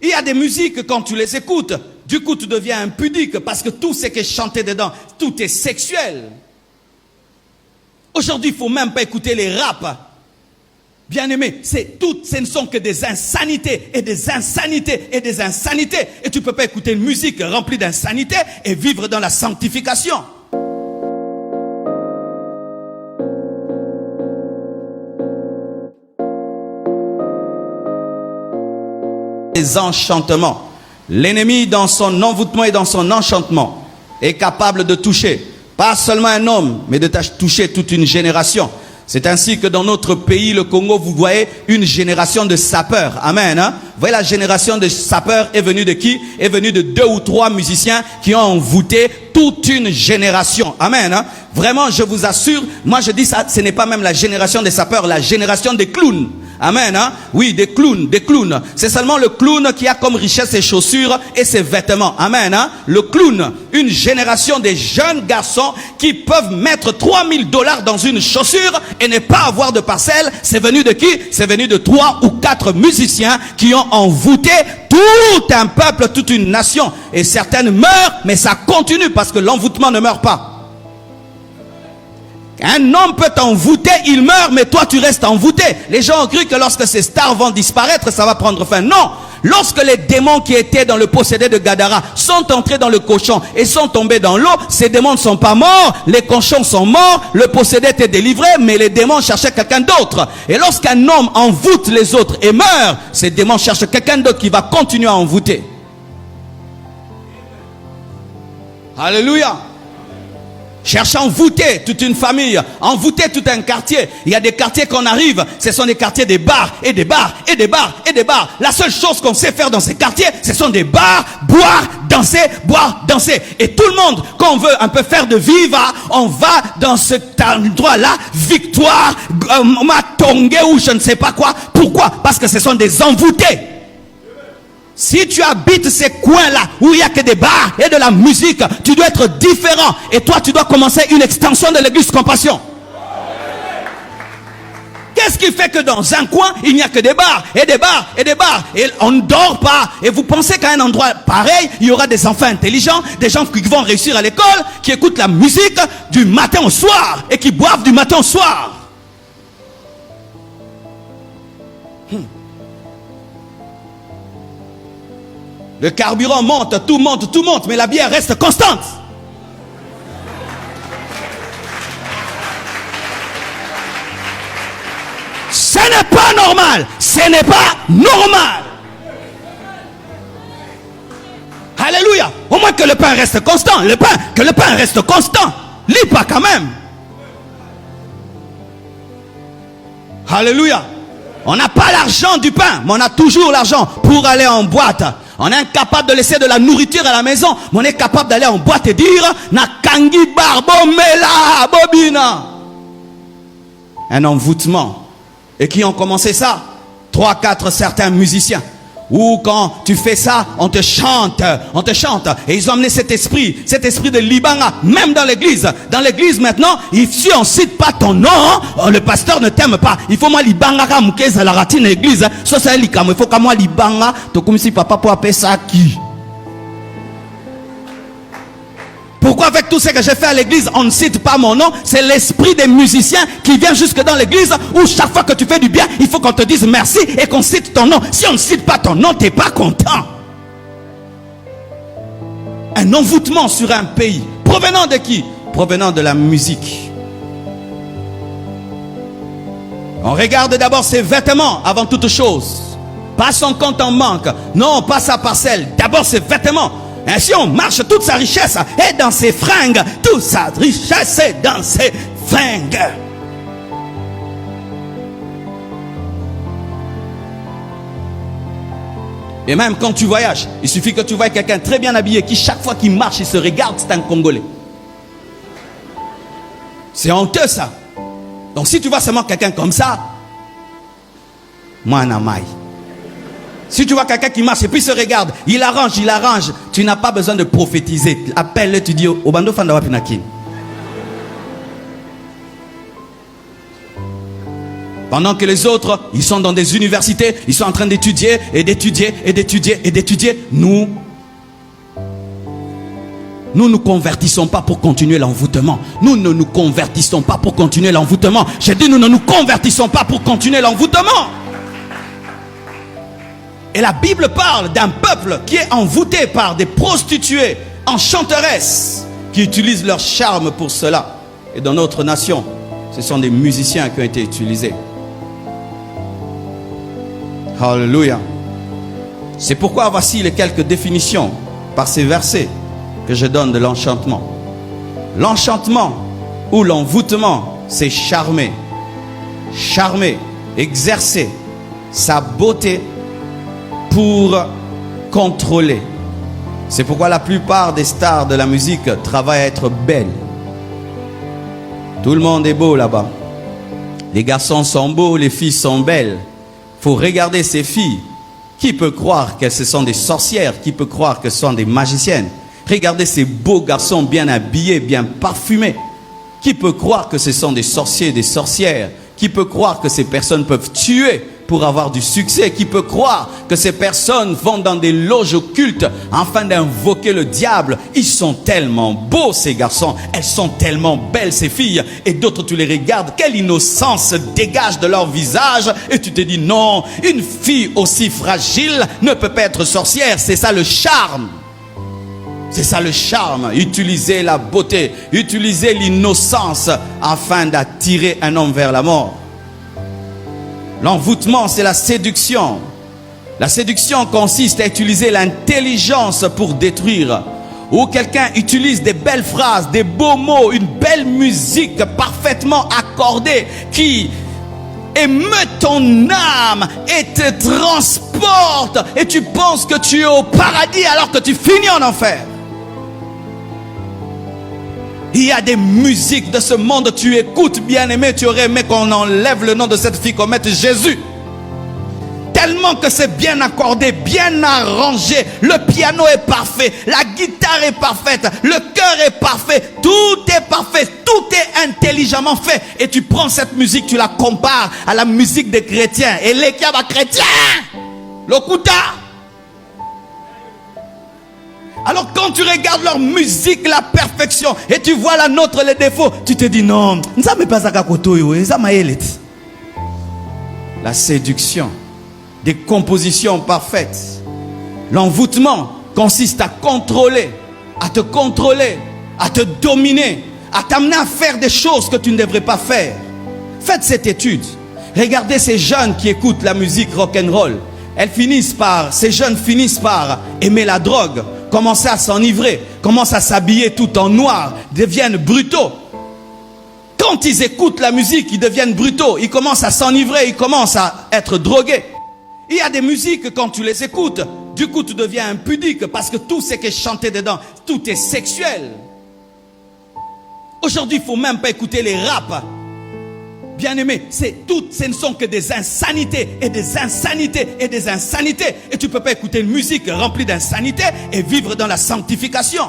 Il y a des musiques, quand tu les écoutes, du coup tu deviens impudique parce que tout ce qui est chanté dedans, tout est sexuel. Aujourd'hui, il ne faut même pas écouter les raps. Bien aimé, ce ne sont que des insanités et des insanités et des insanités. Et tu ne peux pas écouter une musique remplie d'insanité et vivre dans la sanctification. Les enchantements. L'ennemi, dans son envoûtement et dans son enchantement, est capable de toucher, pas seulement un homme, mais de toucher toute une génération. C'est ainsi que dans notre pays, le Congo, vous voyez une génération de sapeurs. Amen. Hein? Vous voyez, la génération de sapeurs est venue de qui? Est venue de 2 ou 3 musiciens qui ont envoûté toute une génération. Amen. Hein? Vraiment, je vous assure, moi je dis ça, ce n'est pas même la génération des sapeurs, la génération des clowns. Amen, hein? Oui, des clowns, des clowns. C'est seulement le clown qui a comme richesse ses chaussures et ses vêtements. Amen, hein? Le clown, une génération des jeunes garçons qui peuvent mettre $3000 dans une chaussure et ne pas avoir de parcelle. C'est venu de qui? C'est venu de 3 ou 4 musiciens qui ont envoûté tout un peuple, toute une nation. Et certaines meurent, mais ça continue parce que l'envoûtement ne meurt pas. Un homme peut t'envoûter, il meurt, mais toi tu restes envoûté. Les gens ont cru que lorsque ces stars vont disparaître, ça va prendre fin. Non! Lorsque les démons qui étaient dans le possédé de Gadara sont entrés dans le cochon et sont tombés dans l'eau, ces démons ne sont pas morts, les cochons sont morts, le possédé était délivré, mais les démons cherchaient quelqu'un d'autre. Et lorsqu'un homme envoûte les autres et meurt, ces démons cherchent quelqu'un d'autre qui va continuer à envoûter. Alléluia! Cherche à envoûter toute une famille, envoûter tout un quartier. Il y a des quartiers qu'on arrive, ce sont des quartiers des bars, et des bars, et des bars, et des bars. La seule chose qu'on sait faire dans ces quartiers, ce sont des bars, boire, danser. Et tout le monde, quand on veut un peu faire de vivre, on va dans cet endroit-là, Victoire, Matongé ou je ne sais pas quoi. Pourquoi? Parce que ce sont des envoûtés. Si tu habites ces coins-là où il n'y a que des bars et de la musique, tu dois être différent. Et toi, tu dois commencer une extension de l'église Compassion. Qu'est-ce qui fait que dans un coin, il n'y a que des bars et des bars et des bars et on ne dort pas? Et vous pensez qu'à un endroit pareil, il y aura des enfants intelligents, des gens qui vont réussir à l'école, qui écoutent la musique du matin au soir et qui boivent du matin au soir? Le carburant monte, tout monte, mais la bière reste constante. Ce n'est pas normal. Ce n'est pas normal. Alléluia. Au moins que le pain reste constant. Que le pain reste constant. Lis pas quand même. Alléluia. On n'a pas l'argent du pain, mais on a toujours l'argent pour aller en boîte. On est incapable de laisser de la nourriture à la maison, mais on est capable d'aller en boîte et dire Nakangi barbo mela bobina. Un envoûtement. Et qui ont commencé ça? 3, 4 certains musiciens. Ou quand tu fais ça, on te chante. Et ils ont amené cet esprit de Libanga, même dans l'église. Dans l'église maintenant, si on ne cite pas ton nom, le pasteur ne t'aime pas. Il faut moi Libanga kamukeza la ratine l'église. Ça c'est likamo. Il faut que moi Libanga, to comme si papa pour appeler ça qui. Pourquoi avec tout ce que j'ai fait à l'église, on ne cite pas mon nom? C'est l'esprit des musiciens qui vient jusque dans l'église où chaque fois que tu fais du bien, il faut qu'on te dise merci et qu'on cite ton nom. Si on ne cite pas ton nom, tu n'es pas content. Un envoûtement sur un pays. Provenant de qui? Provenant de la musique. On regarde d'abord ses vêtements avant toute chose. Pas son compte en banque. Non, pas sa parcelle. D'abord ses vêtements. Ainsi on marche, toute sa richesse est dans ses fringues. Toute sa richesse est dans ses fringues. Et même quand tu voyages, il suffit que tu vois quelqu'un très bien habillé qui chaque fois qu'il marche, il se regarde, c'est un Congolais. C'est honteux ça. Donc si tu vois seulement quelqu'un comme ça, moi n'amaï. Si tu vois quelqu'un qui marche et puis se regarde, il arrange, tu n'as pas besoin de prophétiser. Appelle-le, tu dis au bando fanda wapinakin. Pendant que les autres, ils sont dans des universités, ils sont en train d'étudier et d'étudier et d'étudier et d'étudier. Nous ne convertissons pas pour continuer l'envoûtement. Nous ne nous convertissons pas pour continuer l'envoûtement. J'ai dit, nous ne nous convertissons pas pour continuer l'envoûtement. Et la Bible parle d'un peuple qui est envoûté par des prostituées enchanteresses qui utilisent leur charme pour cela. Et dans notre nation, ce sont des musiciens qui ont été utilisés. Alléluia. C'est pourquoi voici les quelques définitions par ces versets que je donne de l'enchantement. L'enchantement ou l'envoûtement, c'est charmer. Charmer, exercer sa beauté pour contrôler. C'est pourquoi la plupart des stars de la musique travaillent à être belles. Tout le monde est beau là-bas. Les garçons sont beaux, les filles sont belles. Il faut regarder ces filles. Qui peut croire que ce sont des sorcières? Qui peut croire que ce sont des magiciennes? Regardez ces beaux garçons bien habillés, bien parfumés. Qui peut croire que ce sont des sorciers, des sorcières? Qui peut croire que ces personnes peuvent tuer pour avoir du succès? Qui peut croire que ces personnes vont dans des loges occultes afin d'invoquer le diable? Ils sont tellement beaux ces garçons, elles sont tellement belles ces filles, et d'autres tu les regardes, quelle innocence dégage de leur visage, et tu te dis non, une fille aussi fragile ne peut pas être sorcière. C'est ça le charme. C'est ça le charme, utiliser la beauté, utiliser l'innocence afin d'attirer un homme vers la mort. L'envoûtement, c'est la séduction. La séduction consiste à utiliser l'intelligence pour détruire. Ou quelqu'un utilise des belles phrases, des beaux mots, une belle musique parfaitement accordée qui émeut ton âme et te transporte. Et tu penses que tu es au paradis alors que tu finis en enfer. Il y a des musiques de ce monde, tu écoutes, bien aimé, tu aurais aimé qu'on enlève le nom de cette fille, qu'on mette Jésus. Tellement que c'est bien accordé, bien arrangé, le piano est parfait, la guitare est parfaite, le cœur est parfait, tout est parfait, tout est intelligemment fait. Et tu prends cette musique, tu la compares à la musique des chrétiens. Et les kiaba chrétiens, l'okuta. Alors quand tu regardes leur musique, la perfection, et tu vois la nôtre, les défauts, tu te dis non, la séduction, des compositions parfaites. L'envoûtement consiste à contrôler, à te contrôler, à te dominer, à t'amener à faire des choses que tu ne devrais pas faire. Faites cette étude. Regardez ces jeunes qui écoutent la musique rock'n'roll. Ces jeunes finissent par aimer la drogue, commencer à s'enivrer, commencent à s'habiller tout en noir, deviennent brutaux. Quand ils écoutent la musique, ils deviennent brutaux, ils commencent à s'enivrer, ils commencent à être drogués. Il y a des musiques, quand tu les écoutes, du coup tu deviens impudique parce que tout ce qui est chanté dedans, tout est sexuel. Aujourd'hui, il ne faut même pas écouter les raps. Bien aimé, ce ne sont que des insanités et des insanités et des insanités. Et tu ne peux pas écouter une musique remplie d'insanité et vivre dans la sanctification.